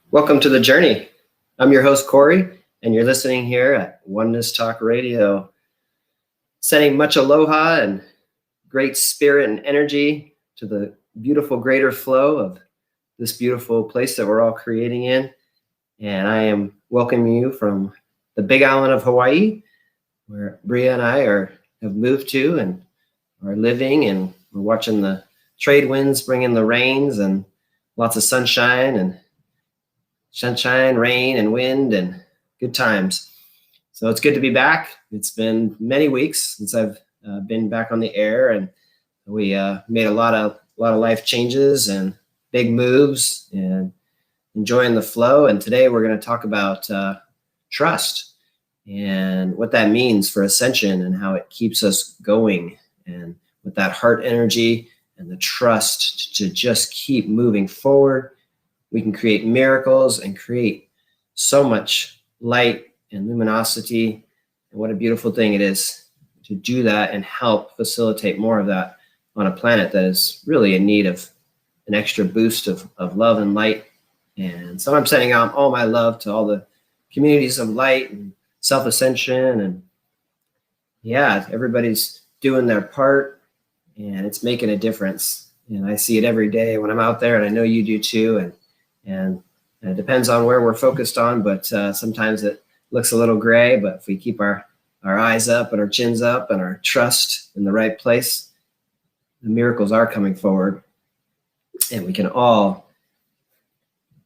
Welcome to the journey. I'm your host, Corey, and you're listening here at Oneness Talk Radio. Sending much aloha and great spirit and energy to the beautiful greater flow of this beautiful place that we're all creating in. And I am welcoming you from the big island of Hawaii, where Bria and I have moved to and are living, and we're watching the trade winds bring in the rains and lots of sunshine, rain, and wind, and good times. So it's good to be back. It's been many weeks since I've been back on the air, and we made a lot of life changes and big moves and enjoying the flow. And today we're going to talk about trust and what that means for Ascension and how it keeps us going, and with that heart energy and the trust to just keep moving forward, we can create miracles and create so much light and luminosity. And what a beautiful thing it is to do that and help facilitate more of that on a planet that is really in need of an extra boost of love and light. And so I'm sending out all my love to all the communities of light and self-ascension. And yeah, everybody's doing their part, and it's making a difference. And I see it every day when I'm out there, and I know you do too. And it depends on where we're focused on, but sometimes it looks a little gray. But if we keep our eyes up and our chins up and our trust in the right place, the miracles are coming forward, and we can all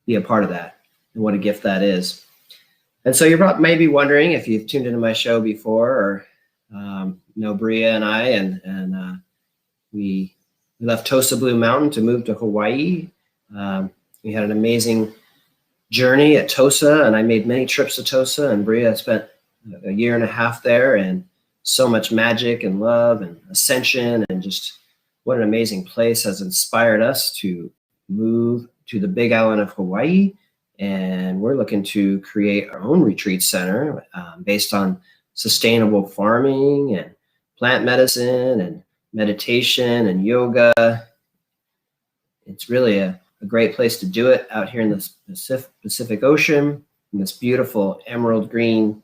be a part of that. And what a gift that is. And so you're maybe wondering, if you've tuned into my show before, or know Bria and I, and we left Tosa Blue Mountain to move to Hawaii. We had an amazing journey at Tosa, and I made many trips to Tosa, and Bria spent a year and a half there, and so much magic and love and ascension, and just what an amazing place has inspired us to move to the big island of Hawaii. And we're looking to create our own retreat center based on sustainable farming and plant medicine and meditation and yoga. It's really a great place to do it out here in the Pacific Ocean, in this beautiful emerald green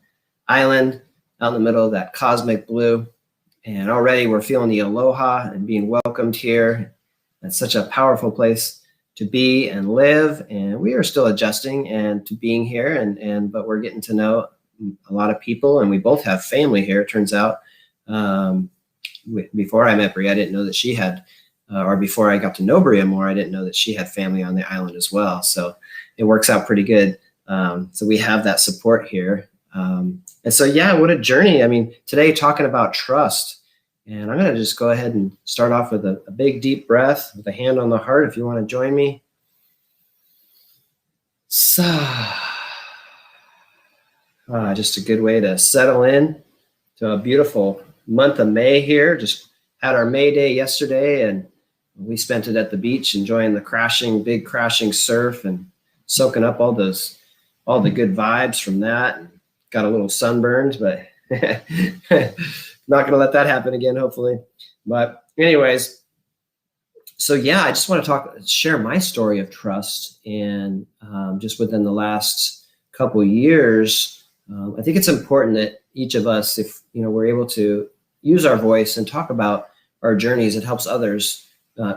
island out in the middle of that cosmic blue. And already we're feeling the aloha and being welcomed here. It's such a powerful place to be and live. And we are still adjusting and to being here, but we're getting to know a lot of people, and we both have family here, it turns out. Before I met Bria, I didn't know that she had or before I got to know Bria more, I didn't know that she had family on the island as well. So it works out pretty good. So we have that support here. And so, yeah, what a journey. I mean, today talking about trust, and I'm going to just go ahead and start off with a big, deep breath with a hand on the heart, if you want to join me. So, just a good way to settle in to a beautiful month of May here. Just had our May Day yesterday, and we spent it at the beach enjoying the big crashing surf and soaking up all the good vibes from that. And got a little sunburned, but not going to let that happen again, hopefully. But anyways, so yeah, I just want to share my story of trust. And just within the last couple of years, I think it's important that each of us, if we're able to use our voice and talk about our journeys, it helps others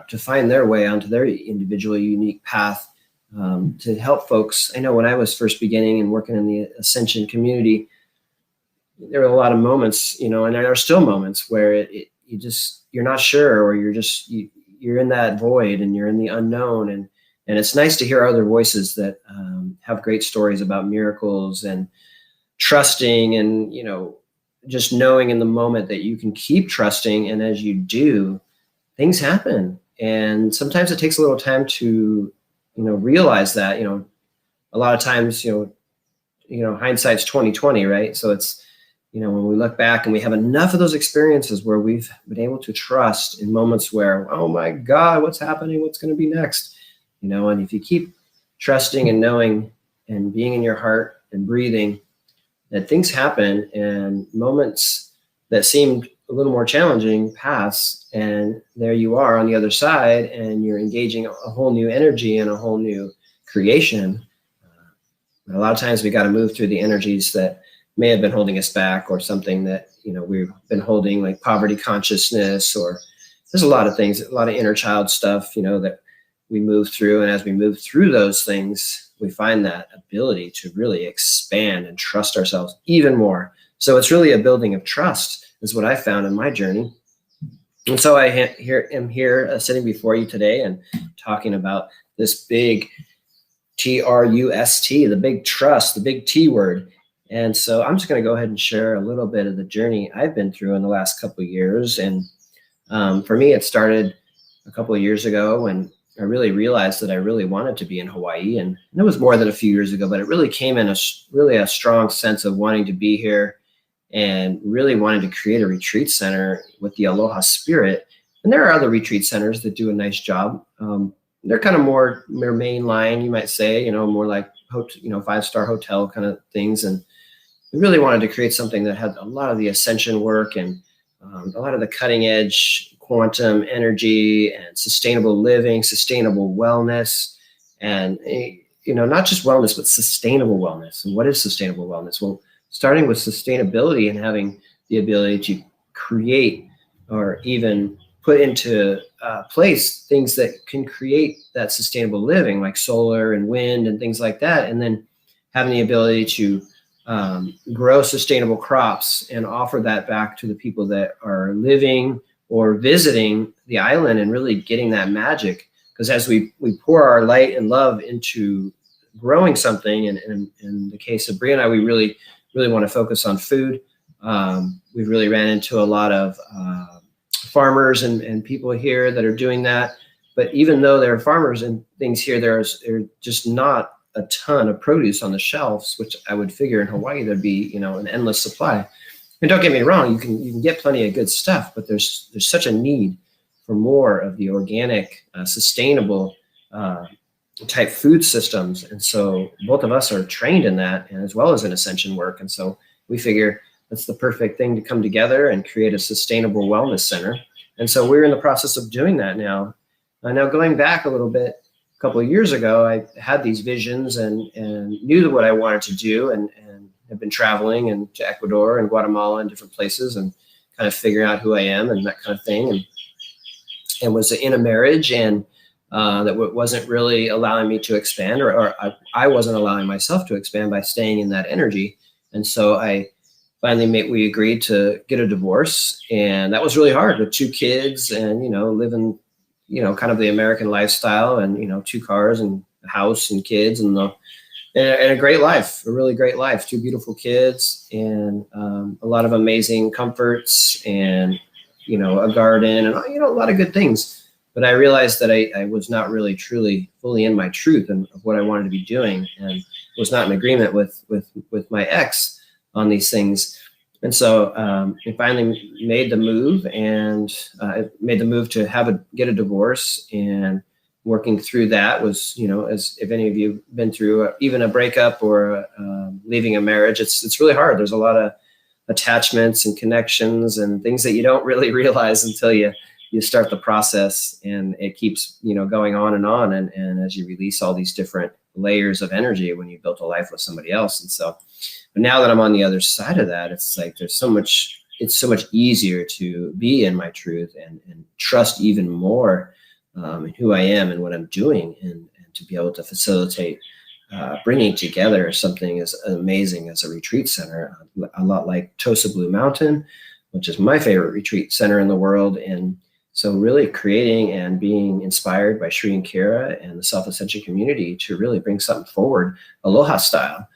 to find their way onto their individual unique path, to help folks. I know when I was first beginning and working in the Ascension community, there were a lot of moments, and there are still moments where you're not sure, or you're in that void and you're in the unknown. And it's nice to hear other voices that have great stories about miracles and trusting, and, just knowing in the moment that you can keep trusting. And as you do, things happen. And sometimes it takes a little time to, realize that, a lot of times, hindsight's 20/20, right? So it's, when we look back and we have enough of those experiences where we've been able to trust in moments where, oh my God, what's happening? What's going to be next? And if you keep trusting and knowing and being in your heart and breathing, that things happen, and moments that seemed a little more challenging pass, and there you are on the other side, and you're engaging a whole new energy and a whole new creation. A lot of times we got to move through the energies that may have been holding us back, or something that, we've been holding, like poverty consciousness, or there's a lot of things, a lot of inner child stuff, that we move through. And as we move through those things, we find that ability to really expand and trust ourselves even more. So it's really a building of trust is what I found in my journey. And so I am here sitting before you today and talking about this big TRUST, the big trust, the big T word. And so I'm just going to go ahead and share a little bit of the journey I've been through in the last couple of years. And for me, it started a couple of years ago when I really realized that I really wanted to be in Hawaii. And it was more than a few years ago, but it really came in a strong sense of wanting to be here and really wanting to create a retreat center with the Aloha spirit. And there are other retreat centers that do a nice job. They're kind of more mainline, you might say, more like, 5-star hotel kind of things. And we really wanted to create something that had a lot of the Ascension work and a lot of the cutting edge quantum energy and sustainable living, sustainable wellness, and, not just wellness, but sustainable wellness. And what is sustainable wellness? Well, starting with sustainability and having the ability to create or even put into place things that can create that sustainable living, like solar and wind and things like that. And then having the ability to grow sustainable crops and offer that back to the people that are living or visiting the island, and really getting that magic. Because as we pour our light and love into growing something, and in the case of Bria and I, we really want to focus on food. We've really ran into a lot of farmers and people here that are doing that. But even though there are farmers and things here, there's just not a ton of produce on the shelves, which I would figure in Hawaii there'd be, an endless supply. And don't get me wrong, you can get plenty of good stuff, but there's such a need for more of the organic, sustainable type food systems. And so both of us are trained in that, and as well as in Ascension work. And so we figure that's the perfect thing to come together and create a sustainable wellness center. And so we're in the process of doing that now. Now going back a little bit, a couple of years ago, I had these visions and knew what I wanted to do, and have been traveling and to Ecuador and Guatemala and different places, and kind of figuring out who I am and that kind of thing. And was in a marriage and that wasn't really allowing me to expand, or I wasn't allowing myself to expand by staying in that energy. And so we agreed to get a divorce, and that was really hard with 2 kids and, living, kind of the American lifestyle, and, 2 cars and a house and kids and a great life, a really great life, 2 beautiful kids, and a lot of amazing comforts, and, a garden, and, a lot of good things. But I realized that I was not really truly fully in my truth and of what I wanted to be doing, and was not in agreement with my ex on these things. And so I finally made the move, and made the move to get a divorce. And working through that was, as if any of you have been through even a breakup or leaving a marriage, it's really hard. There's a lot of attachments and connections and things that you don't really realize until you start the process, and it keeps, going on and on. And as you release all these different layers of energy when you built a life with somebody else. And so, but now that I'm on the other side of that, it's like, it's so much easier to be in my truth and trust even more in who I am and what I'm doing, and to be able to facilitate bringing together something as amazing as a retreat center, a lot like Tosa Blue Mountain, which is my favorite retreat center in the world. And so really creating and being inspired by Sri and Kira and the Self-Ascension community to really bring something forward, Aloha style,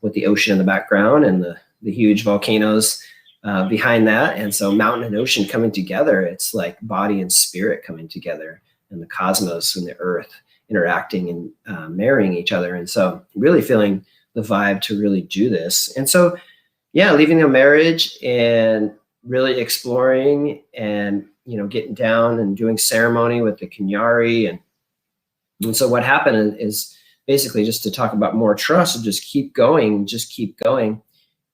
with the ocean in the background and the huge volcanoes behind that. And so mountain and ocean coming together, it's like body and spirit coming together, and the cosmos and the earth interacting and marrying each other. And so really feeling the vibe to really do this. And so, yeah, leaving a marriage and really exploring and, getting down and doing ceremony with the Kenyari. And so what happened is basically just to talk about more trust, and just keep going.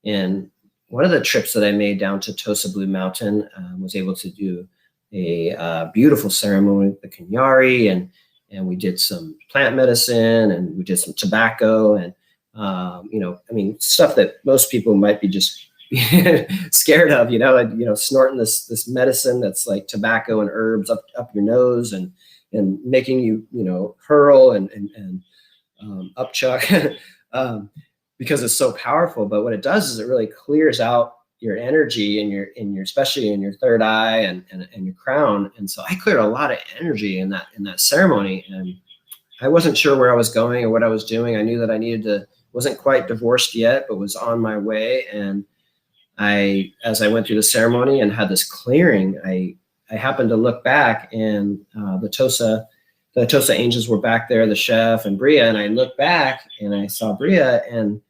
And one of the trips that I made down to Tosa Blue Mountain was able to do a beautiful ceremony with the Kenyari, and we did some plant medicine, and we did some tobacco, and I mean, stuff that most people might be just scared of, snorting this medicine that's like tobacco and herbs up your nose and making you, hurl and upchuck because it's so powerful. But what it does is it really clears out your energy in your especially in your third eye and your crown. And so I cleared a lot of energy in that ceremony, and I wasn't sure where I was going or what I was doing. I knew that I wasn't quite divorced yet, but was on my way. And as I went through the ceremony and had this clearing, I happened to look back, and the Tosa angels were back there, the chef and Bria. And I looked back and I saw Bria, and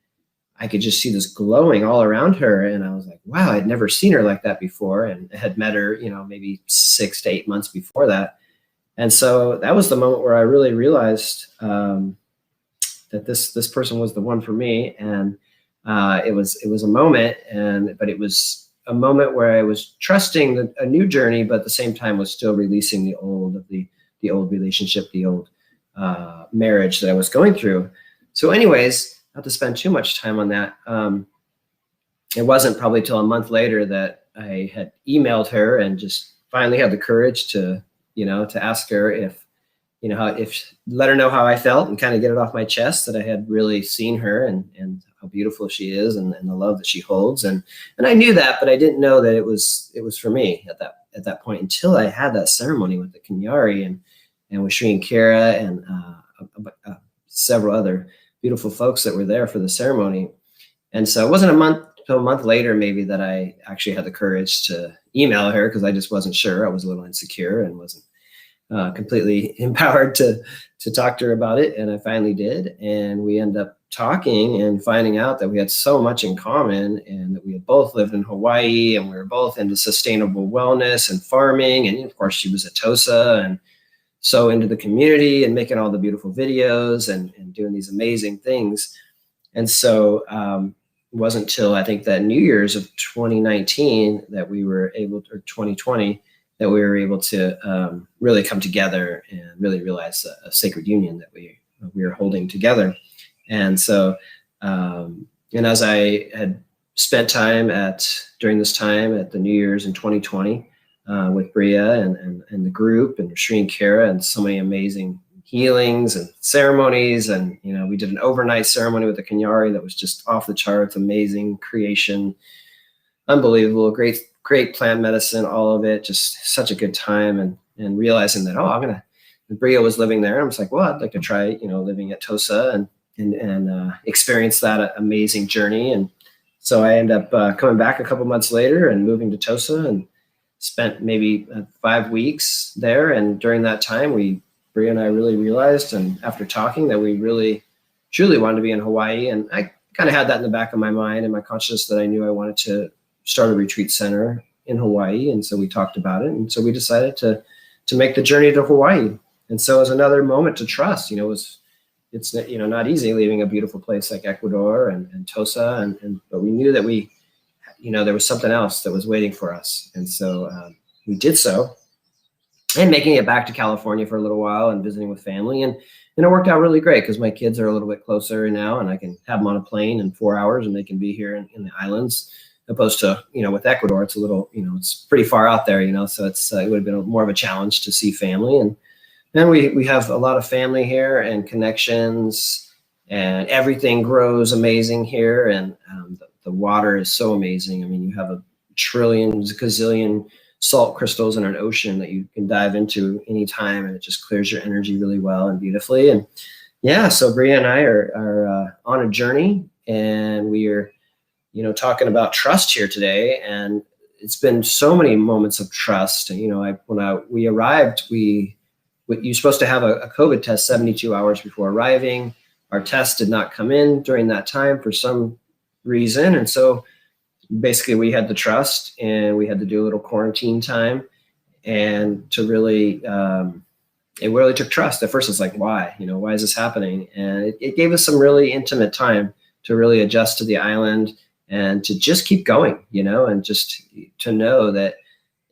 I could just see this glowing all around her. And I was like, wow, I'd never seen her like that before. And I had met her, maybe 6 to 8 months before that. And so that was the moment where I really realized that this person was the one for me. And it was a moment, but it was a moment where I was trusting a new journey, but at the same time was still releasing the old relationship, the old marriage that I was going through. So anyways, not to spend too much time on that. It wasn't probably till a month later that I had emailed her and just finally had the courage to ask her if let her know how I felt and kind of get it off my chest, that I had really seen her and how beautiful she is and the love that she holds. And I knew that, but I didn't know that it was for me at that point until I had that ceremony with the Kenyari and with Sri and Kira and several other beautiful folks that were there for the ceremony. And so it wasn't a month later maybe that I actually had the courage to email her, because I just wasn't sure. I was a little insecure and wasn't completely empowered to talk to her about it. And I finally did. And we ended up talking and finding out that we had so much in common, and that we had both lived in Hawaii, and we were both into sustainable wellness and farming. And of course, she was a Tosa and so into the community and making all the beautiful videos and doing these amazing things. And so it wasn't until I think that New Year's of 2019 that we were able to, or 2020, that we were able to really come together and really realize a sacred union that we were holding together. And so, and as I had spent time during this time at the New Year's in 2020 with Bria and the group and Sri and Kara, and so many amazing healings and ceremonies. And, we did an overnight ceremony with the Kenyari that was just off the charts, amazing creation, unbelievable, great plant medicine, all of it, just such a good time. And realizing that, Bria was living there. And I was like, well, I'd like to try, living at Tosa and experience that amazing journey. And so I ended up coming back a couple months later and moving to Tosa, and spent maybe 5 weeks there. And during that time, Bria and I really realized, and after talking, that we really truly wanted to be in Hawaii. And I kind of had that in the back of my mind and my consciousness, that I knew I wanted to start a retreat center in Hawaii. And so we talked about it. And so we decided to make the journey to Hawaii. And so it was another moment to trust. It's not easy leaving a beautiful place like Ecuador and Tosa, but we knew that there was something else that was waiting for us. And so we did so, and making it back to California for a little while and visiting with family. And it worked out really great, because my kids are a little bit closer now, and I can have them on a plane in 4 hours and they can be here in the islands, opposed to, with Ecuador, it's a little, it's pretty far out there, so it would have been more of a challenge to see family. And then we have a lot of family here and connections, and everything grows amazing here. And the water is so amazing. I mean, you have a gazillion salt crystals in an ocean that you can dive into anytime, and it just clears your energy really well and beautifully. And yeah, so Bria and I are on a journey, and we are, talking about trust here today. And it's been so many moments of trust. And, when we arrived, you're supposed to have a COVID test 72 hours before arriving. Our test did not come in during that time for some reason. And so basically we had the trust, and we had to do a little quarantine time, and to really, it really took trust. At first it's like, why is this happening? And it gave us some really intimate time to really adjust to the island, and to just keep going, and just to know that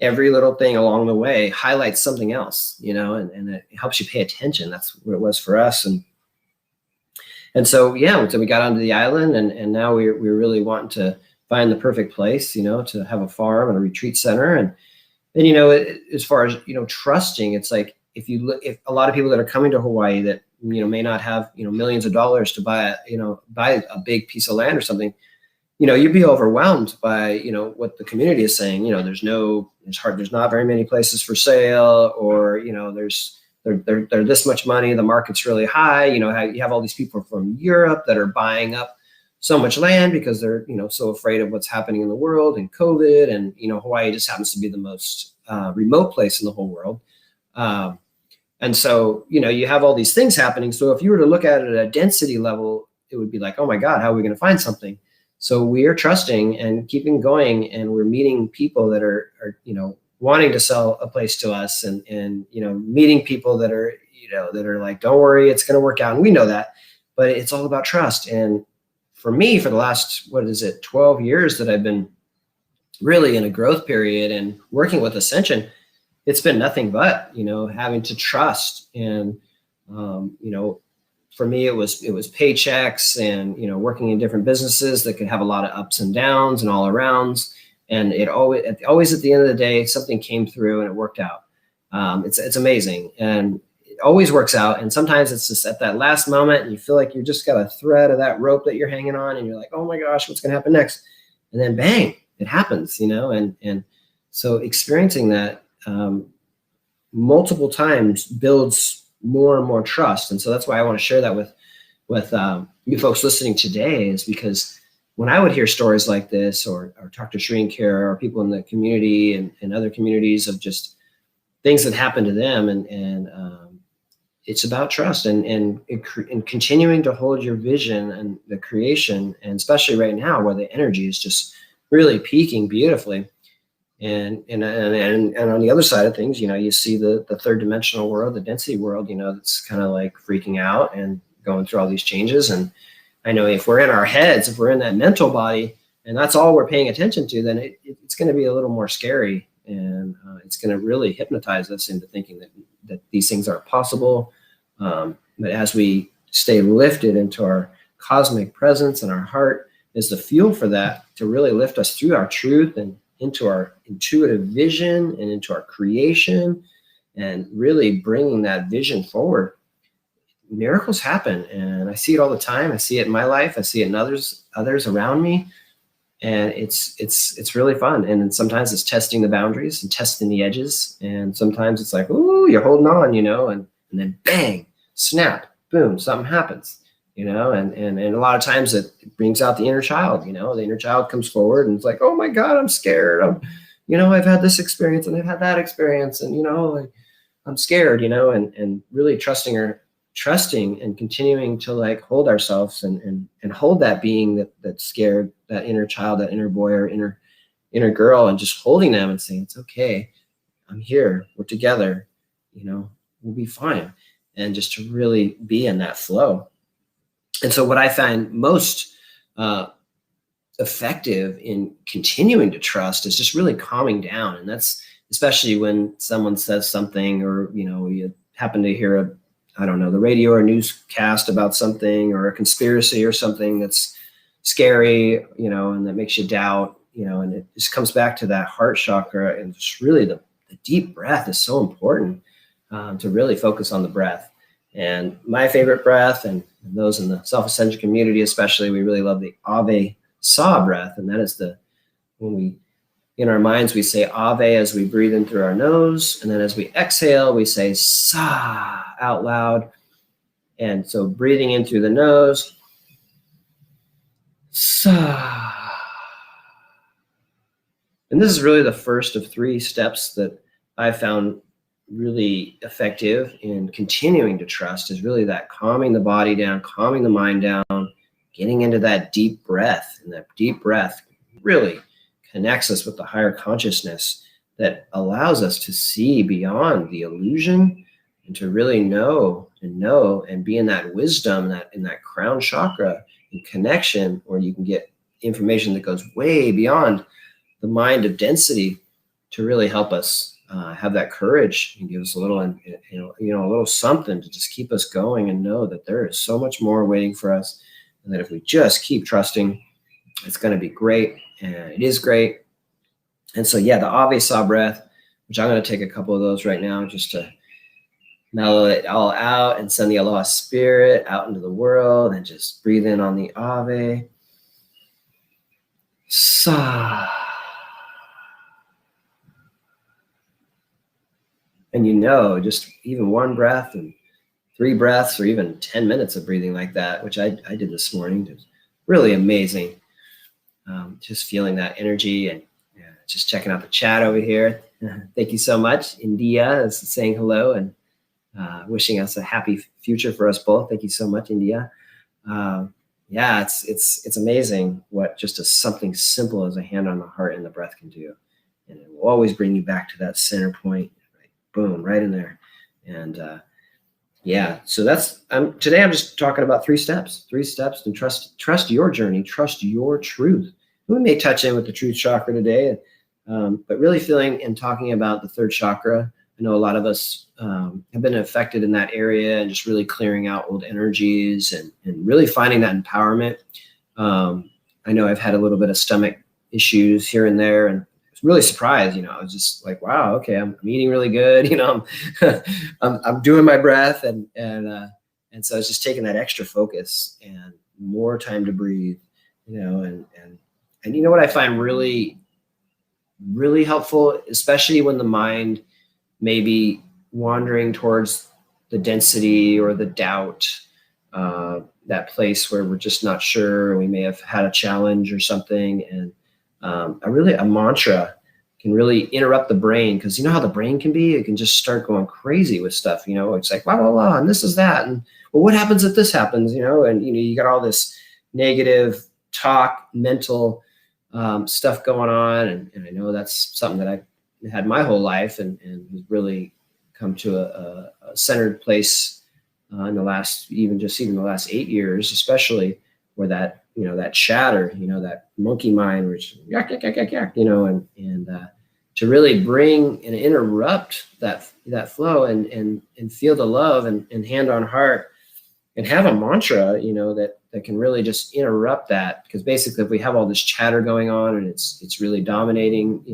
every little thing along the way highlights something else, and it helps you pay attention. That's what it was for us. And so, yeah, so we got onto the island, and now we're really wanting to find the perfect place, to have a farm and a retreat center. And as far as, trusting, it's like, if a lot of people that are coming to Hawaii that, may not have, millions of dollars to buy a big piece of land or something, you'd be overwhelmed by, what the community is saying. There's not very many places for sale, or, they're this much money, the market's really high. You have all these people from Europe that are buying up so much land because they're, so afraid of what's happening in the world and COVID. And, Hawaii just happens to be the most remote place in the whole world. And so, you have all these things happening. So if you were to look at it at a density level, it would be like, oh my God, how are we going to find something? So we are trusting and keeping going, and we're meeting people that are wanting to sell a place to us, and meeting people that are, that are like, don't worry, it's going to work out. And we know that, but it's all about trust. And for me, for the last, 12 years that I've been really in a growth period and working with Ascension, it's been nothing but, having to trust. And, for me, it was paychecks and, working in different businesses that could have a lot of ups and downs and all arounds. And it always at the end of the day, something came through and it worked out. It's amazing. And it always works out. And sometimes it's just at that last moment, and you feel like you just got a thread of that rope that you're hanging on, and you're like, oh my gosh, what's going to happen next? And then bang, it happens, and so experiencing that multiple times builds more and more trust. And so that's why I want to share that with you folks listening today, is because when I would hear stories like this, or talk to Sri and Kara, or people in the community and other communities of just things that happen to them, and it's about trust and continuing to hold your vision and the creation, and especially right now where the energy is just really peaking beautifully. And on the other side of things, you see the third dimensional world, the density world, that's kind of like freaking out and going through all these changes. And I know if we're in our heads, if we're in that mental body, and that's all we're paying attention to, then it's going to be a little more scary, and it's going to really hypnotize us into thinking that these things are possible. But as we stay lifted into our cosmic presence, and our heart is the fuel for that, to really lift us through our truth and into our intuitive vision and into our creation, and really bringing that vision forward, miracles happen. And I see it all the time. I see it in my life. I see it in others around me. And it's really fun. And then sometimes it's testing the boundaries and testing the edges. And sometimes it's like, ooh, you're holding on, and then bang, snap, boom, something happens, and a lot of times it brings out the inner child. The inner child comes forward, and it's like, oh my God, I'm scared. I've had this experience, and I've had that experience, and, I'm scared, and really trusting and continuing to like hold ourselves and hold that being that's scared, that inner child, that inner boy or inner girl, and just holding them and saying, it's okay. I'm here. We're together, we'll be fine. And just to really be in that flow. And so what I find most effective in continuing to trust is just really calming down. And that's especially when someone says something, or, you happen to hear the radio or newscast about something, or a conspiracy or something that's scary, and that makes you doubt, and it just comes back to that heart chakra. And just really the deep breath is so important, to really focus on the breath. And my favorite breath, and those in the self-ascension community especially, we really love the Ave Sa breath. And that is when we, in our minds, we say Ave as we breathe in through our nose. And then as we exhale, we say Sa out loud. And so breathing in through the nose, Sa. And this is really the first of 3 steps that I found really effective in continuing to trust, is really that calming the body down, calming the mind down, getting into that deep breath. And that deep breath really connects us with the higher consciousness that allows us to see beyond the illusion, and to really know and be in that wisdom, in that crown chakra, in connection, where you can get information that goes way beyond the mind of density, to really help us have that courage and give us a little, a little something to just keep us going and know that there is so much more waiting for us. And that if we just keep trusting, it's going to be great. And it is great. And so, yeah, the Ave Sa breath, which I'm going to take a couple of those right now just to mellow it all out and send the Aloha spirit out into the world, and just breathe in on the Ave. Sa. And just even one breath and 3 breaths, or even 10 minutes of breathing like that, which I did this morning. It was really amazing. Just feeling that energy, and just checking out the chat over here. Thank you so much. India is saying hello and wishing us a happy future for us both. Thank you so much, India. It's amazing what just something simple as a hand on the heart and the breath can do. And it will always bring you back to that center point. Right? Boom, right in there. And so that's, today I'm just talking about 3 steps and trust your journey, trust your truth. We may touch in with the truth chakra today, but really feeling and talking about the 3rd chakra. I know a lot of us have been affected in that area, and just really clearing out old energies and really finding that empowerment. I know I've had a little bit of stomach issues here and there, and I was really surprised. I was just like, wow, okay, I'm eating really good. I'm doing my breath, and so I was just taking that extra focus and more time to breathe. And what I find really, really helpful, especially when the mind may be wandering towards the density or the doubt, that place where we're just not sure. We may have had a challenge or something. And a mantra can really interrupt the brain, because you know how the brain can be? It can just start going crazy with stuff. It's like, blah, blah, blah, and this is that. And well, what happens if this happens? And you got all this negative talk, mental stuff going on. And I know that's something that I've had my whole life, and really come to a centered place in the last, even the last 8 years, especially, where that, that shatter, that monkey mind, which yak, yak, yak, yak, yak, and to really bring and interrupt that flow and feel the love and hand on heart, and have a mantra, that can really just interrupt that. Because basically, if we have all this chatter going on and it's really dominating,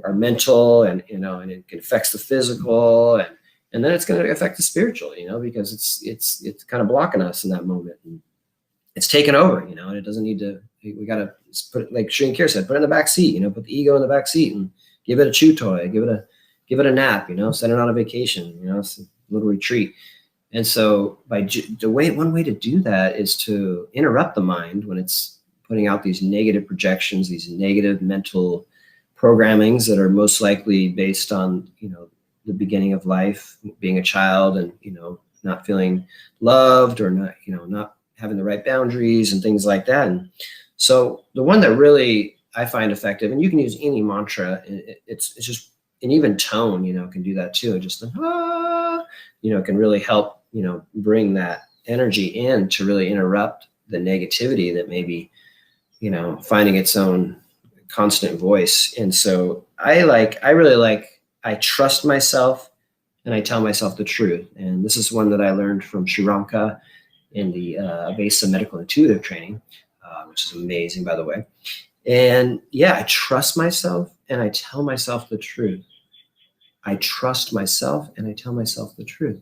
our mental, and it affects the physical, and then it's going to affect the spiritual, because it's kind of blocking us in that moment. And it's taken over, and it doesn't need to. We got to put it, like Sri and Kier said, put it in the back seat, put the ego in the back seat, and give it a chew toy, give it a nap, send it on a vacation, it's a little retreat. And so one way to do that is to interrupt the mind when it's putting out these negative projections, these negative mental programmings that are most likely based on, the beginning of life, being a child, and, not feeling loved, or not having the right boundaries and things like that. And so the one that really I find effective, and you can use any mantra, it's just an even tone, can do that too. Just can really help, bring that energy in to really interrupt the negativity that may be, finding its own constant voice. And so I really like, I trust myself, and I tell myself the truth. And this is one that I learned from Sri Lanka in the Avesa Medical Intuitive Training, which is amazing, by the way. And I trust myself, and I tell myself the truth. I trust myself, and I tell myself the truth.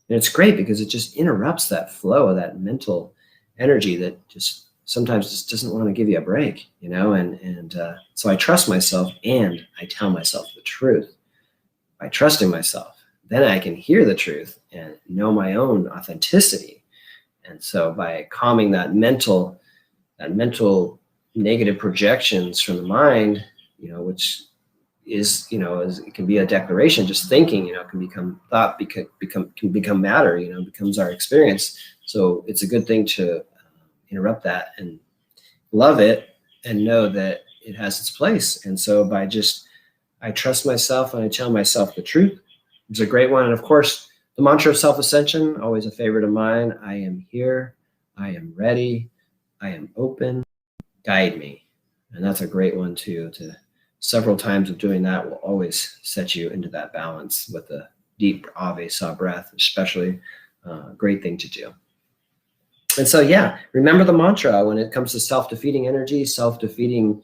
And it's great because it just interrupts that flow of that mental energy that just sometimes just doesn't want to give you a break, so I trust myself, and I tell myself the truth. By trusting myself, then I can hear the truth and know my own authenticity. And so by calming that mental negative projections from the mind, which is, it can be a declaration, just thinking, can become thought, can become matter, becomes our experience. So it's a good thing to interrupt that and love it and know that it has its place. And so I trust myself, and I tell myself the truth. It's a great one. And of course, the mantra of self-ascension, always a favorite of mine. I am here. I am ready. I am open. Guide me. And that's a great one too, to several times of doing that will always set you into that balance with a deep Ave Sa breath, especially a great thing to do. And so, yeah, remember the mantra when it comes to self-defeating energy, self-defeating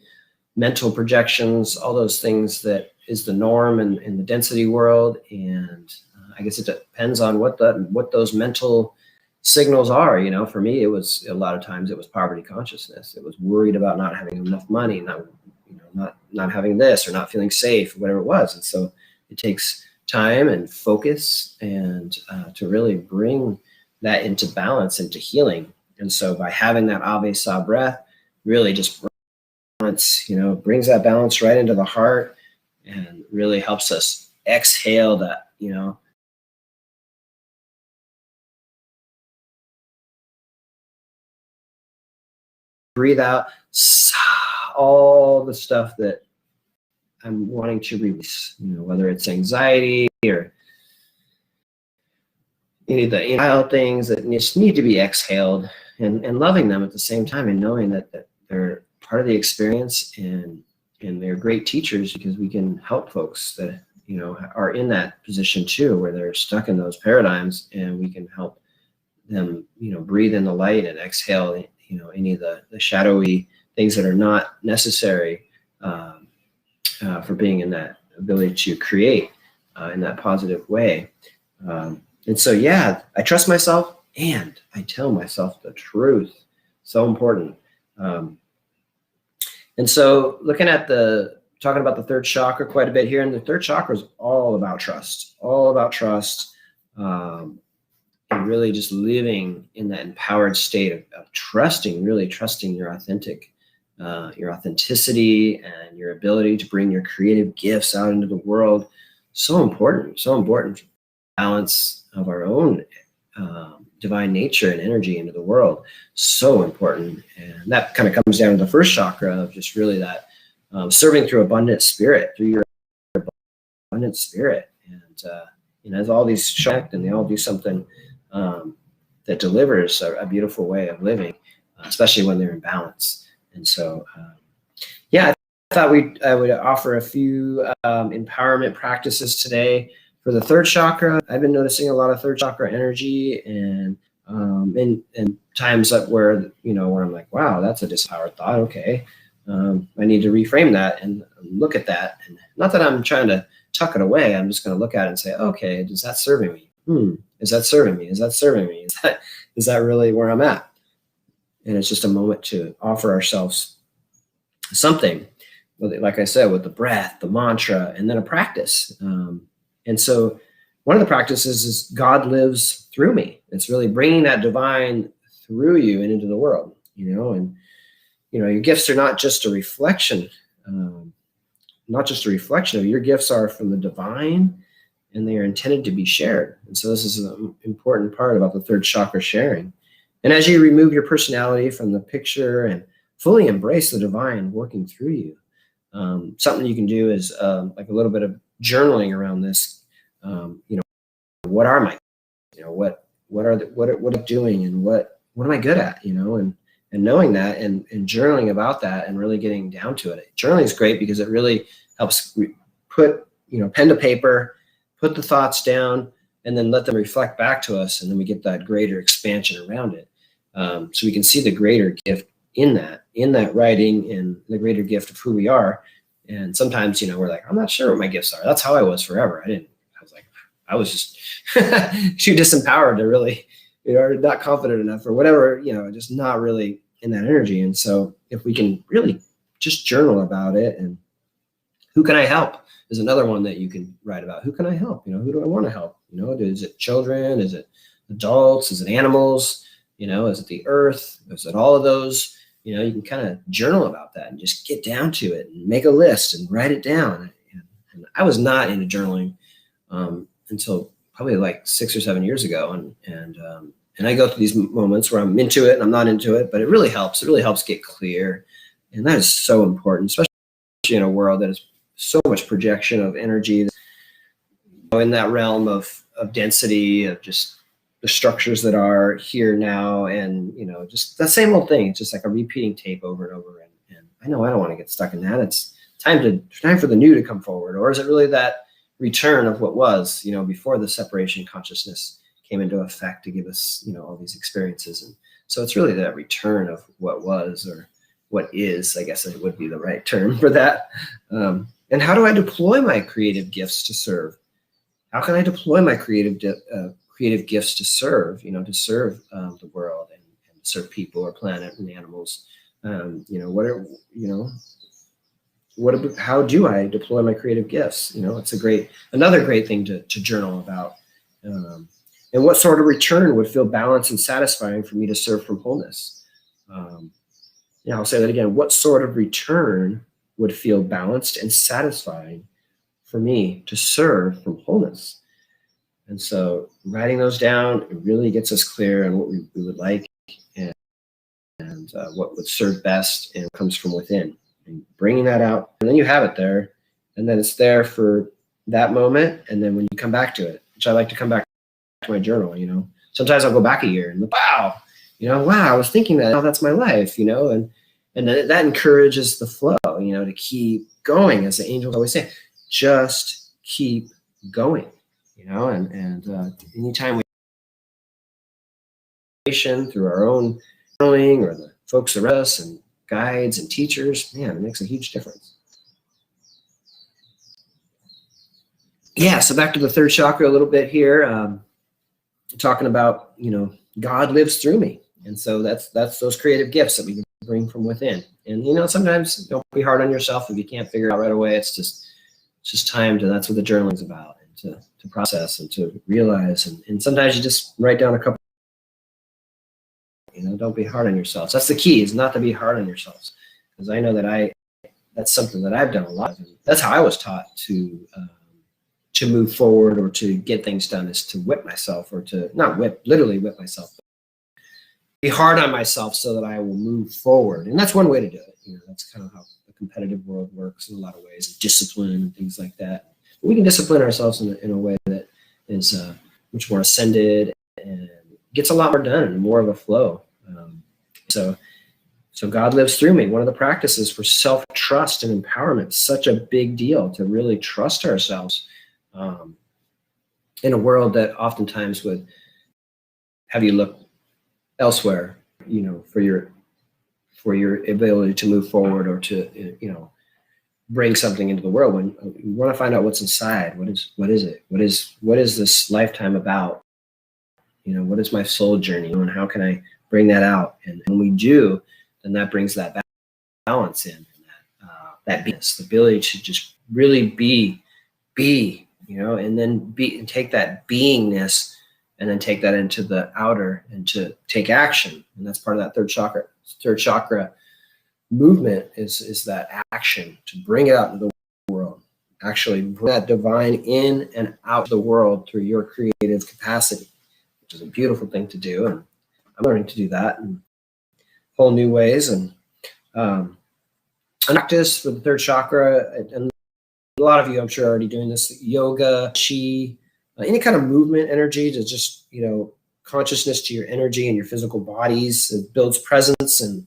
mental projections, all those things that is the norm in the density world. And I guess it depends on what those mental signals are. You know, for me, it was a lot of times it was poverty consciousness. It was worried about not having enough money, not having this, or not feeling safe, or whatever it was. And so it takes time and focus and to really bring that into balance, into healing. And so by having that Ave Sa breath, really just brings that balance right into the heart and really helps us exhale that, breathe out all the stuff that I'm wanting to release, whether it's anxiety or any of the wild things that just need to be exhaled, and loving them at the same time, and knowing that they're part of the experience, and they're great teachers, because we can help folks that are in that position too, where they're stuck in those paradigms, and we can help them breathe in the light and exhale any of the shadowy things that are not necessary for being in that ability to create in that positive way. And so, yeah, I trust myself and I tell myself the truth. So important. And so talking about the third chakra quite a bit here, and the third chakra is all about trust, and really just living in that empowered state of trusting, really trusting your authenticity and your ability to bring your creative gifts out into the world. So important balance of our own divine nature and energy into the world. So important. And that kind of comes down to the first chakra of just really that serving through abundant spirit, through your abundant spirit. And as all these shock, and they all do something that delivers a beautiful way of living, especially when they're in balance. And so, I thought I would offer a few empowerment practices today for the third chakra. I've been noticing a lot of third chakra energy, and times where I'm like, wow, that's a disempowered thought. Okay, I need to reframe that and look at that. And not that I'm trying to tuck it away. I'm just going to look at it and say, okay, is that serving me? Is that serving me? Is that serving me? Is that really where I'm at? And it's just a moment to offer ourselves something, like I said, with the breath, the mantra, and then a practice. And so one of the practices is God lives through me. It's really bringing that divine through you and into the world, and, your gifts are not just a reflection, of your gifts are from the divine, and they are intended to be shared. And so this is an important part about the third chakra sharing. And as you remove your personality from the picture and fully embrace the divine working through you, something you can do is like a little bit of journaling around this. What are my, what I'm doing, and what am I good at, and knowing that and journaling about that and really getting down to it. Journaling is great because it really helps put, pen to paper, put the thoughts down, and then let them reflect back to us. And then we get that greater expansion around it. So we can see the greater gift in that writing, and the greater gift of who we are. And sometimes, we're like, I'm not sure what my gifts are. That's how I was forever. I was just too disempowered to really, or not confident enough, or whatever, just not really in that energy. And so if we can really just journal about it, and who can I help is another one that you can write about. Who can I help? Who do I want to help? Is it children? Is it adults? Is it animals? Is it the earth? Is it all of those? You can kind of journal about that and just get down to it and make a list and write it down. And I was not into journaling until probably like 6 or 7 years ago. And I go through these moments where I'm into it and I'm not into it, but it really helps. It really helps get clear. And that is so important, especially in a world that is so much projection of energy, in that realm of density, of just the structures that are here now, and just that same old thing. It's just like a repeating tape over and over. And I know I don't want to get stuck in that. time for the new to come forward? Or is it really that return of what was, before the separation consciousness came into effect to give us, all these experiences? And so it's really that return of what was, or what is, I guess it would be the right term for that. And how do I deploy my creative gifts to serve? How can I deploy my creative gifts to serve, to serve the world and serve people or planet and animals? How do I deploy my creative gifts? It's another great thing to journal about. And what sort of return would feel balanced and satisfying for me to serve from wholeness? I'll say that again. What sort of return would feel balanced and satisfying for me to serve from wholeness? And so writing those down, it really gets us clear on what we would like and what would serve best and comes from within. And bringing that out, and then you have it there, and then it's there for that moment. And then when you come back to it, which I like to come back to my journal, sometimes I'll go back a year and wow, I was thinking that, that's my life, and then that encourages the flow, to keep going, as the angels always say, just keep going, and anytime we through our own journaling or the folks around us and guides and teachers, man, it makes a huge difference. Yeah, so back to the third chakra a little bit here, talking about, God lives through me. And so that's those creative gifts that we can bring from within. And, sometimes don't be hard on yourself if you can't figure it out right away. It's just time to, that's what the journaling's about, and to process and to realize. And sometimes you just write down a couple, don't be hard on yourselves. That's the key, is not to be hard on yourselves. Because I know that that's something that I've done a lot. That's how I was taught to move forward or to get things done, is to whip myself, or to not literally whip myself, but be hard on myself so that I will move forward. And that's one way to do it. That's kind of how the competitive world works in a lot of ways, discipline and things like that. But we can discipline ourselves in a way that is much more ascended and gets a lot more done and more of a flow. So God lives through me. One of the practices for self-trust and empowerment, such a big deal, to really trust ourselves in a world that oftentimes would have you look elsewhere, for your ability to move forward or to, bring something into the world. When you want to find out what's inside, what is it? What is this lifetime about? What is my soul journey, and how can I bring that out? And when we do, then that brings that balance in, and that beingness, the ability to just really be, and then and take that beingness and then take that into the outer and to take action. And that's part of that third chakra movement is that action, to bring it out into the world, actually bring that divine in and out of the world through your creative capacity, which is a beautiful thing to do. And I'm learning to do that in whole new ways. And practice for the third chakra, and a lot of you, I'm sure, are already doing this: yoga, chi, any kind of movement energy to just, consciousness to your energy and your physical bodies. It builds presence and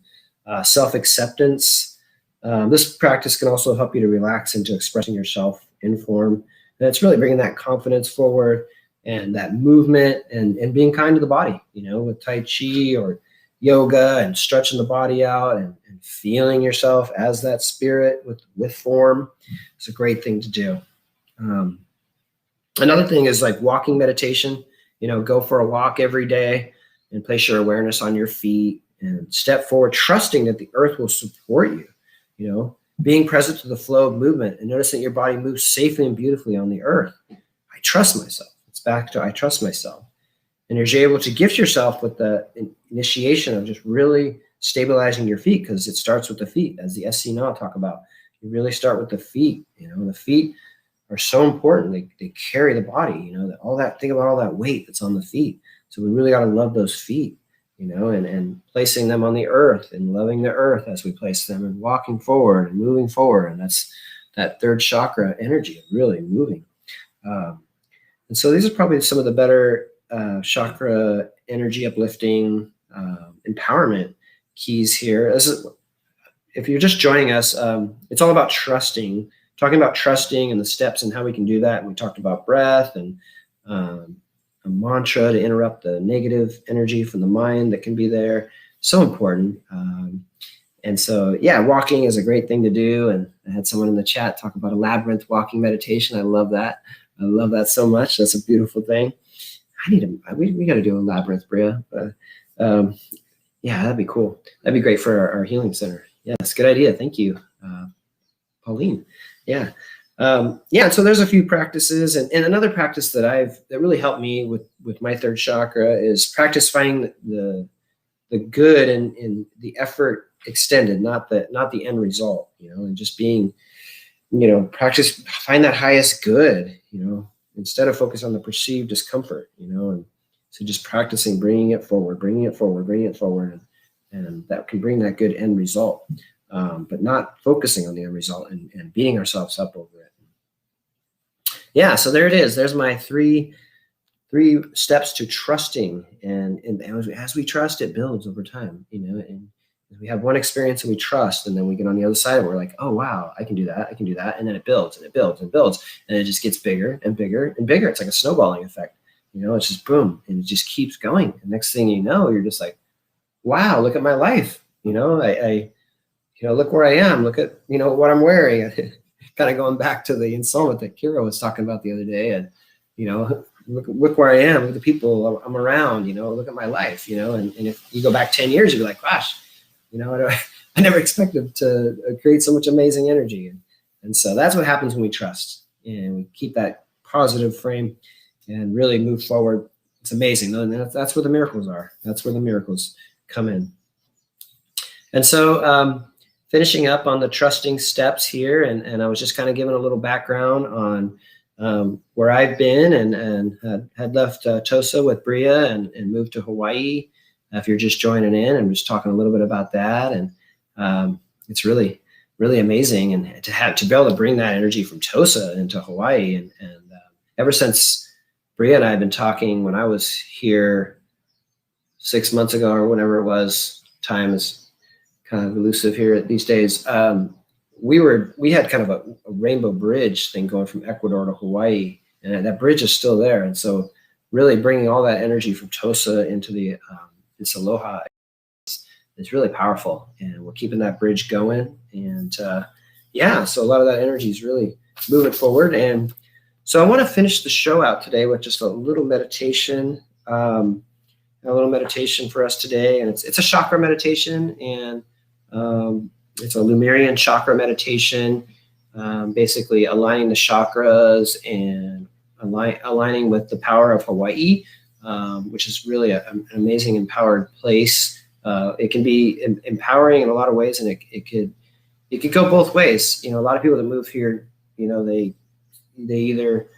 self-acceptance. This practice can also help you to relax into expressing yourself in form. And it's really bringing that confidence forward and that movement and being kind to the body, with Tai Chi or yoga, and stretching the body out and feeling yourself as that spirit with form. It's a great thing to do. Another thing is like walking meditation. Go for a walk every day and place your awareness on your feet and step forward, trusting that the earth will support you, being present to the flow of movement and notice that your body moves safely and beautifully on the earth. I trust myself. It's back to I trust myself. And you're able to gift yourself with the initiation of just really stabilizing your feet, because it starts with the feet, as the SC now talk about. You really start with the feet. The feet are so important. They carry the body, think about all that weight that's on the feet. So we really got to love those feet, and placing them on the earth and loving the earth as we place them and walking forward and moving forward. And that's that third chakra energy of really moving. And so these are probably some of the better chakra energy uplifting empowerment keys here. if you're just joining us, it's all about trusting, talking about trusting and the steps and how we can do that. And we talked about breath and a mantra to interrupt the negative energy from the mind that can be there. So important. And so, yeah, walking is a great thing to do. And I had someone in the chat talk about a labyrinth walking meditation. I love that. I love that so much. That's a beautiful thing. We got to do a labyrinth, Bria. Yeah, that'd be cool. That'd be great for our healing center. Yes, good idea. Thank you, Pauline. Yeah. So there's a few practices, and another practice that really helped me with my third chakra is practice finding the good in the effort extended, not the end result, and just being, practice, find that highest good, instead of focus on the perceived discomfort, and so just practicing, bringing it forward, and that can bring that good end result, but not focusing on the end result and beating ourselves up over it. Yeah, so there it is. There's my three steps to trusting, and as we trust, it builds over time, and we have one experience and we trust, and then we get on the other side and we're like, oh wow, I can do that, and then it builds and it builds and builds, and it just gets bigger and bigger and bigger. It's like a snowballing effect, it's just boom, and it just keeps going. And next thing you know, you're just like, wow, look at my life, I look where I am, look at what I'm wearing. Kind of going back to the installment that Kira was talking about the other day, and look where I am, look at the people I'm around, look at my life, and if you go back 10 years, you'd be like, gosh, I never expected to create so much amazing energy. And so that's what happens when we trust and we keep that positive frame and really move forward. It's amazing. And that's where the miracles are. That's where the miracles come in. And so finishing up on the trusting steps here, and I was just kind of giving a little background on where I've been and had left Tosa with Bria and moved to Hawaii. If you're just joining in, I'm just talking a little bit about that, and it's really, really amazing, and to be able to bring that energy from Tosa into Hawaii, and ever since Bria and I have been talking, when I was here 6 months ago or whenever it was, time is kind of elusive here these days. We had kind of a rainbow bridge thing going from Ecuador to Hawaii, and that bridge is still there, and so really bringing all that energy from Tosa into this aloha is really powerful, and we're keeping that bridge going. And so a lot of that energy is really moving forward. And so I want to finish the show out today with just a little meditation, for us today. And it's a chakra meditation, and it's a Lemurian chakra meditation, basically aligning the chakras and aligning with the power of Hawaii, which is really an amazing empowered place. It can be empowering in a lot of ways, and it could go both ways. A lot of people that move here, they either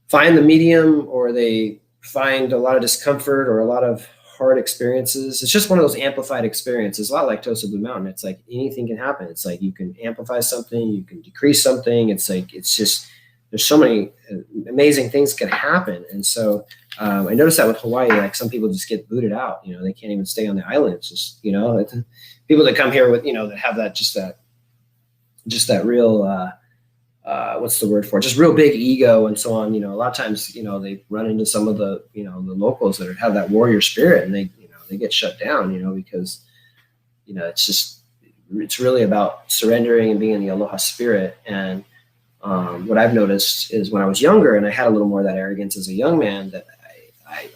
find the medium or they find a lot of discomfort or a lot of hard experiences. It's just one of those amplified experiences, a lot like Tosa Blue Mountain. It's like anything can happen. It's like you can amplify something, you can decrease something. It's like, it's just, there's so many amazing things can happen. And so I noticed that with Hawaii, like some people just get booted out, they can't even stay on the island. It's just, people that come here with, that have that, just that real, what's the word for it? Just real big ego and so on. A lot of times, they run into some of the, the locals that have that warrior spirit, and they get shut down, because, it's really about surrendering and being in the aloha spirit. And what I've noticed is when I was younger and I had a little more of that arrogance as a young man, that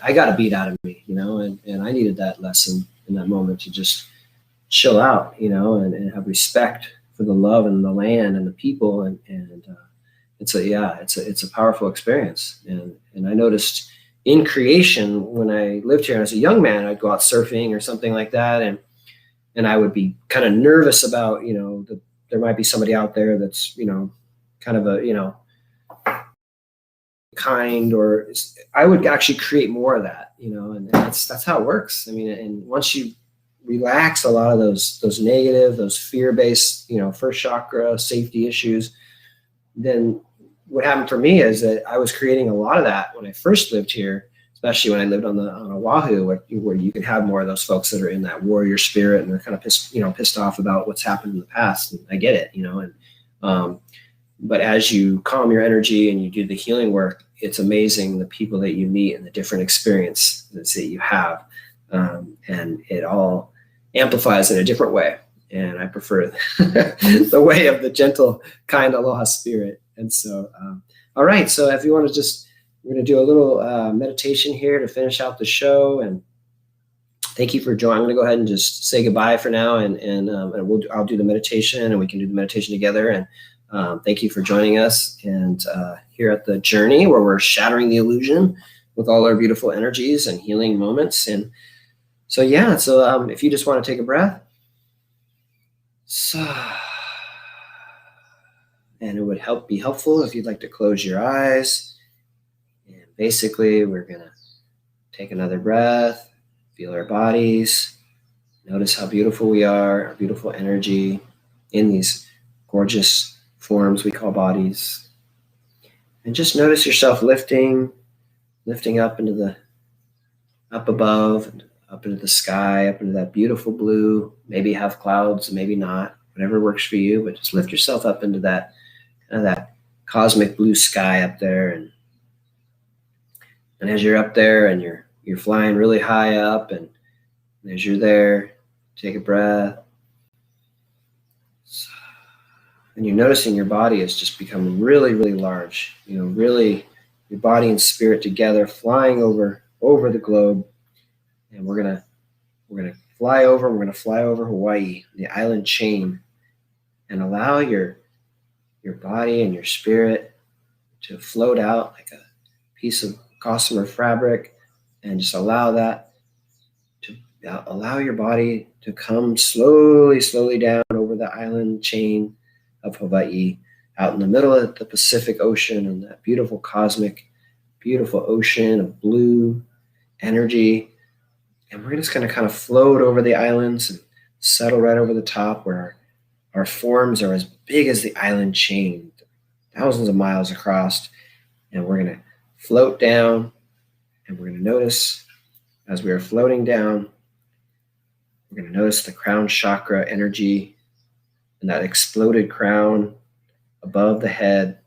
I got a beat out of me, and I needed that lesson in that moment to just chill out, and have respect for the love and the land and the people, and it's a powerful experience. And I noticed in creation, when I lived here as a young man, I'd go out surfing or something like that, and I would be kind of nervous about there might be somebody out there that's kind of a kind, or I would actually create more of that, and that's how it works. I mean, and once you relax a lot of those negative, those fear-based, first chakra safety issues, then what happened for me is that I was creating a lot of that when I first lived here, especially when I lived on Oahu, where you can have more of those folks that are in that warrior spirit and they're kind of pissed off about what's happened in the past. And I get it, but as you calm your energy and you do the healing work, it's amazing the people that you meet and the different experiences that you have. And it all amplifies in a different way. And I prefer the way of the gentle, kind aloha spirit. And so, all right. So if you want to we're going to do a little meditation here to finish out the show. And thank you for joining. I'm going to go ahead and just say goodbye for now. And I'll do the meditation and we can do the meditation together. And thank you for joining us. And here at the journey where we're shattering the illusion with all our beautiful energies and healing moments. And so, if you just want to take a breath. And it would be helpful if you'd like to close your eyes. And basically, we're going to take another breath, feel our bodies, notice how beautiful we are, our beautiful energy in these gorgeous forms we call bodies. And just notice yourself lifting up up above, and up into the sky, up into that beautiful blue. Maybe have clouds, maybe not, whatever works for you, but just lift yourself up into that cosmic blue sky up there. And as you're up there and you're flying really high up, and as you're there, take a breath. And you're noticing your body has just become really, really large. Really your body and spirit together, flying over the globe. And we're gonna fly over. We're gonna fly over Hawaii, the island chain, and allow your body and your spirit to float out like a piece of gossamer fabric, and just allow your body to come slowly down over the island chain of Hawaii, out in the middle of the Pacific Ocean, and that beautiful beautiful ocean of blue energy. And we're just going to kind of float over the islands and settle right over the top where our forms are as big as the island chain, thousands of miles across. And we're going to float down, and we're going to notice as we are floating down, we're going to notice the crown chakra energy and that exploded crown above the head.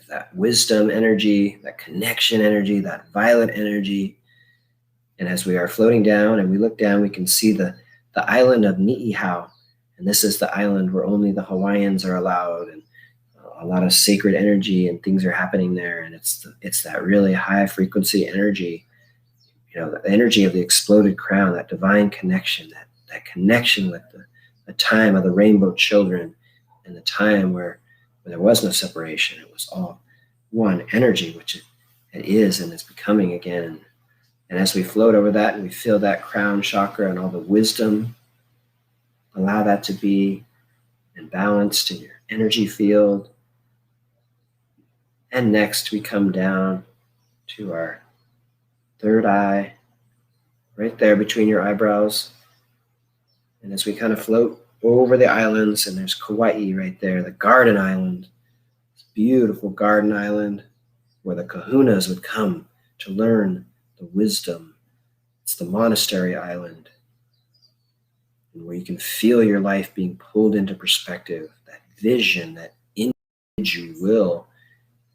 That wisdom energy, that connection energy, that violet energy. And as we are floating down and we look down, we can see the island of Ni'ihau. And this is the island where only the Hawaiians are allowed, and a lot of sacred energy and things are happening there. And it's that really high frequency energy, the energy of the exploded crown, that divine connection, that connection with the time of the rainbow children, and the time where there was no separation. It was all one energy, which it is and is becoming again. And as we float over that and we feel that crown chakra and all the wisdom, allow that to be in balance in your energy field. And next we come down to our third eye, right there between your eyebrows. And as we kind of float over the islands, and there's Kauai right there, the garden island, this beautiful garden island where the kahunas would come to learn the wisdom. It's the monastery island, and where you can feel your life being pulled into perspective, that vision, that image you will,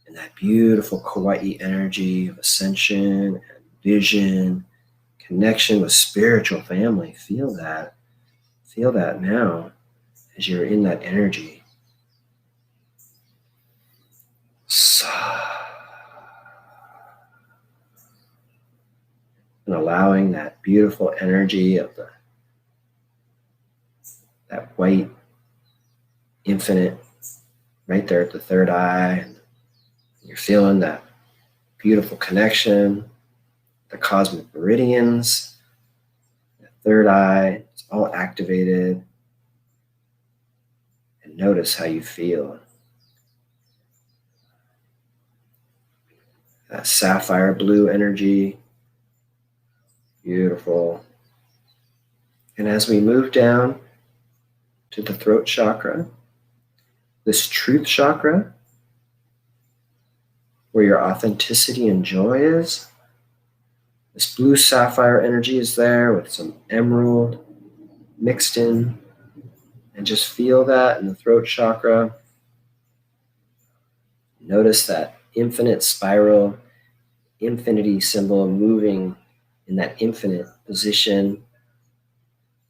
and that beautiful Kauai energy of ascension and vision, connection with spiritual family. Feel that now as you're in that energy. And allowing that beautiful energy of that white infinite right there at the third eye. And you're feeling that beautiful connection, the cosmic meridians, the third eye, it's all activated. And notice how you feel. That sapphire blue energy, beautiful. And as we move down to the throat chakra, this truth chakra, where your authenticity and joy is, This blue sapphire energy is there with some emerald mixed in. And just feel that in the throat chakra. Notice that infinite spiral, infinity symbol moving in that infinite position.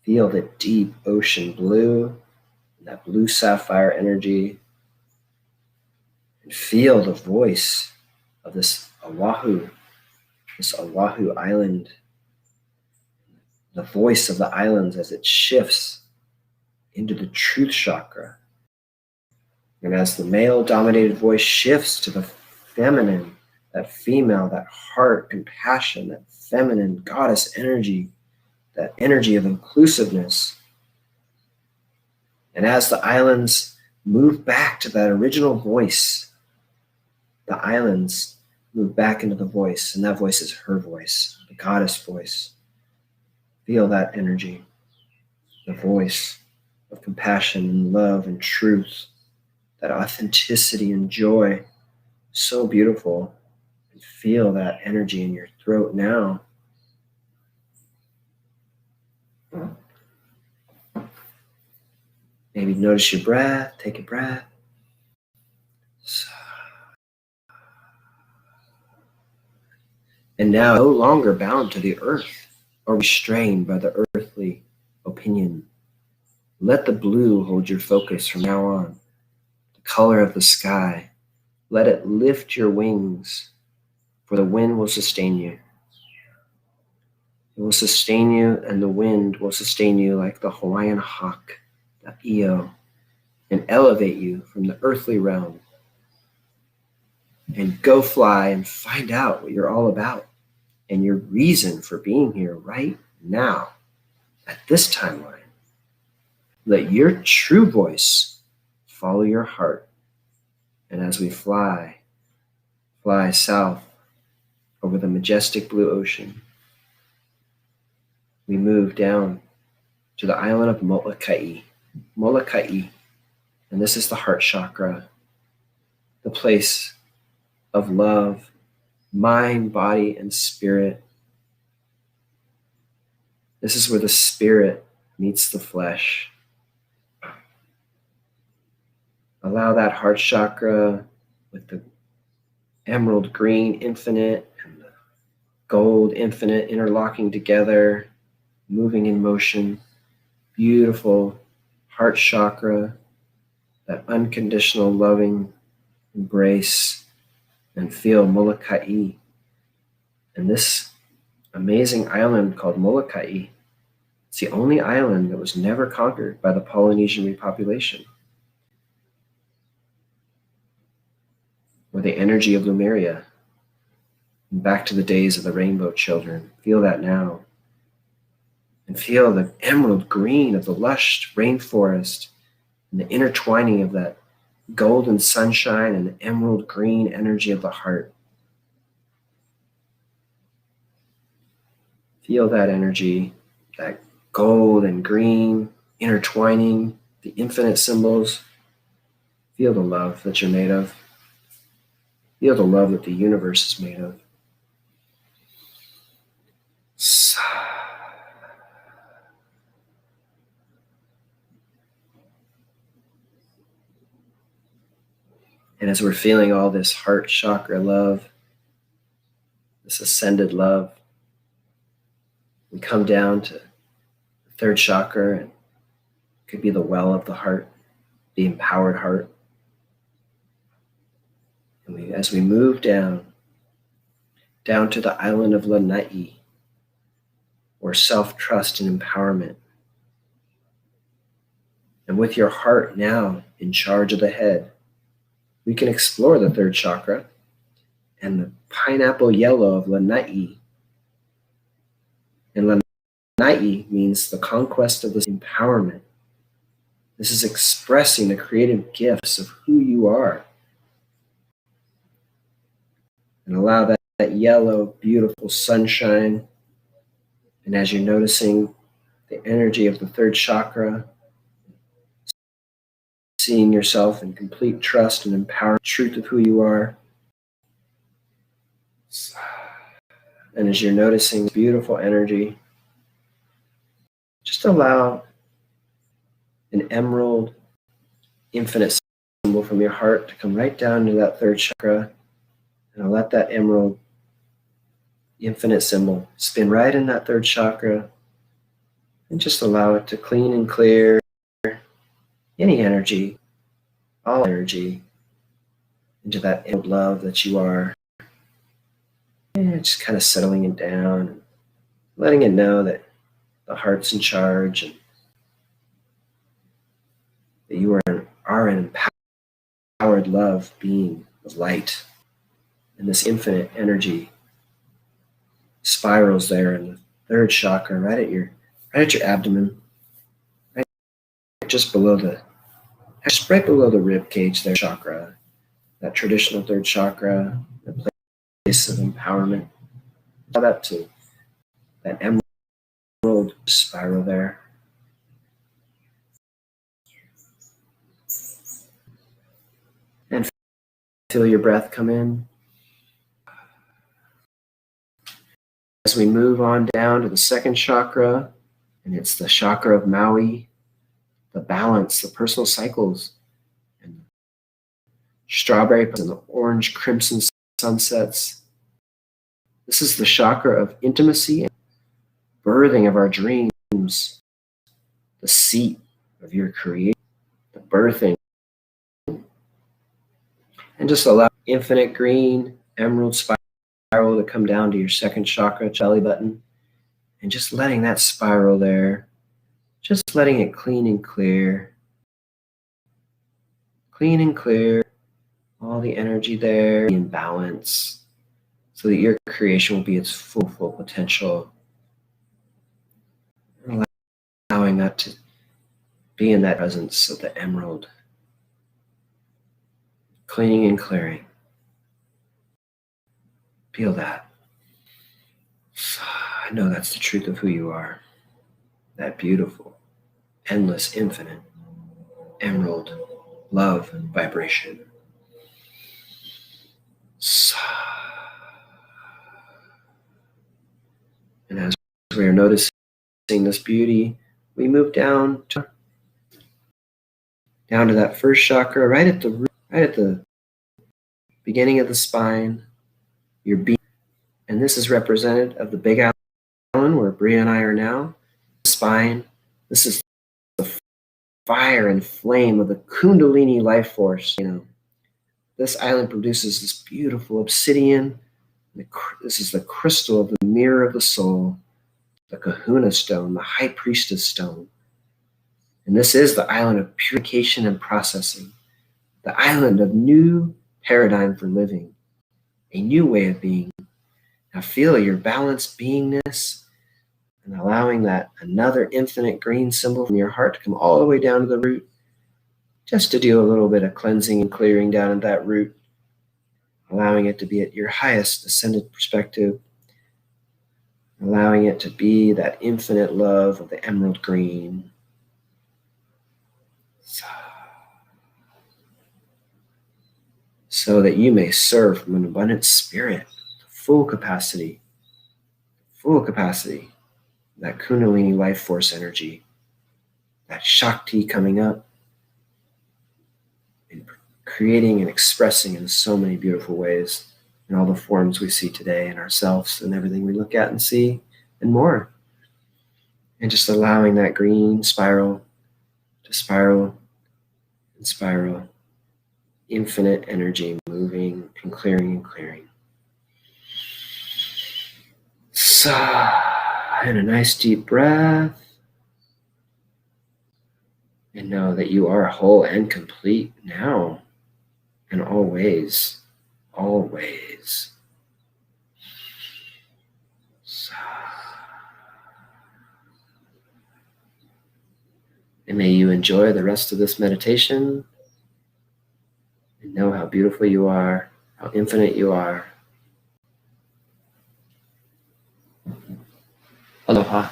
Feel the deep ocean blue, that blue sapphire energy. And feel the voice of this Oahu island. The voice of the islands as it shifts into the truth chakra. And as the male-dominated voice shifts to the feminine, that female, that heart, compassion, that feminine goddess energy, that energy of inclusiveness. And as the islands move back to that original voice, the islands move back into the voice, and that voice is her voice, the goddess voice. Feel that energy, the voice of compassion and love and truth, that authenticity and joy, so beautiful. And feel that energy in your throat now. Maybe notice your breath, take a breath. And now no longer bound to the earth or restrained by the earthly opinion. Let the blue hold your focus from now on. The color of the sky. Let it lift your wings, for the wind will sustain you. It will sustain you, and the wind will sustain you like the Hawaiian hawk, the io, and elevate you from the earthly realm. And go fly and find out what you're all about and your reason for being here right now, at this timeline. Let your true voice follow your heart. And as we fly south over the majestic blue ocean, we move down to the island of Molokai. And this is the heart chakra, the place of love, mind, body, and spirit. This is where the spirit meets the flesh. Allow that heart chakra with the emerald green infinite and the gold infinite interlocking together, moving in motion. Beautiful heart chakra, that unconditional loving embrace, and feel Molokai. And this amazing island called Molokai, it's the only island that was never conquered by the Polynesian repopulation, or the energy of Lemuria. And back to the days of the rainbow children. Feel that now. And feel the emerald green of the lush rainforest and the intertwining of that golden sunshine and the emerald green energy of the heart. Feel that energy, that gold and green intertwining, the infinite symbols. Feel the love that you're made of. Feel the love that the universe is made of. And as we're feeling all this heart chakra love, this ascended love, we come down to the third chakra, and it could be the well of the heart, the empowered heart. And as we move down to the island of Lanai, or self-trust and empowerment. And with your heart now in charge of the head, we can explore the third chakra and the pineapple yellow of Lanai. And Lanai means the conquest of this empowerment. This is expressing the creative gifts of who you are. And allow that yellow, beautiful sunshine. And as you're noticing the energy of the third chakra, seeing yourself in complete trust and empowerment, truth of who you are. And as you're noticing beautiful energy, just allow an emerald infinite symbol from your heart to come right down to that third chakra. And I'll let that emerald infinite symbol spin right in that third chakra and just allow it to clean and clear any energy, all energy, into that emerald love that you are. And just kind of settling it down and letting it know that the heart's in charge and that you are an empowered love being of light. And this infinite energy spirals there in the third chakra, right at your abdomen, right just right below the rib cage there, chakra, that traditional third chakra, the place of empowerment. Allow that to that emerald spiral there. And feel your breath come in. As we move on down to the second chakra, and it's the chakra of Maui, the balance, the personal cycles, and strawberry and the orange crimson sunsets. This is the chakra of intimacy and birthing of our dreams, the seat of your creation, the birthing. And just allow infinite green emerald spiral to come down to your second chakra, belly button, and just letting that spiral there, just letting it clean and clear all the energy there in balance so that your creation will be its full potential. And allowing that to be in that presence of the emerald, cleaning and clearing. Feel that. I know that's the truth of who you are. That beautiful, endless, infinite, emerald love vibration. And as we are noticing this beauty, we move down to that first chakra, right at the beginning of the spine, your being. And this is representative of the Big Island, where Bria and I are now. The spine. This is the fire and flame of the Kundalini life force. This island produces this beautiful obsidian. This is the crystal of the mirror of the soul, the Kahuna stone, the high priestess stone. And this is the island of purification and processing, the island of new paradigm for living, a new way of being. Now feel your balanced beingness and allowing that another infinite green symbol from your heart to come all the way down to the root, just to do a little bit of cleansing and clearing down at that root, allowing it to be at your highest ascended perspective, allowing it to be that infinite love of the emerald green. So that you may serve from an abundant spirit, full capacity, that Kundalini life force energy, that Shakti coming up and creating and expressing in so many beautiful ways in all the forms we see today in ourselves and everything we look at and see and more. And just allowing that green spiral to spiral and spiral, infinite energy moving and clearing. And a nice deep breath. And know that you are whole and complete now and always. And may you enjoy the rest of this meditation and know how beautiful you are, how infinite you are. Aloha.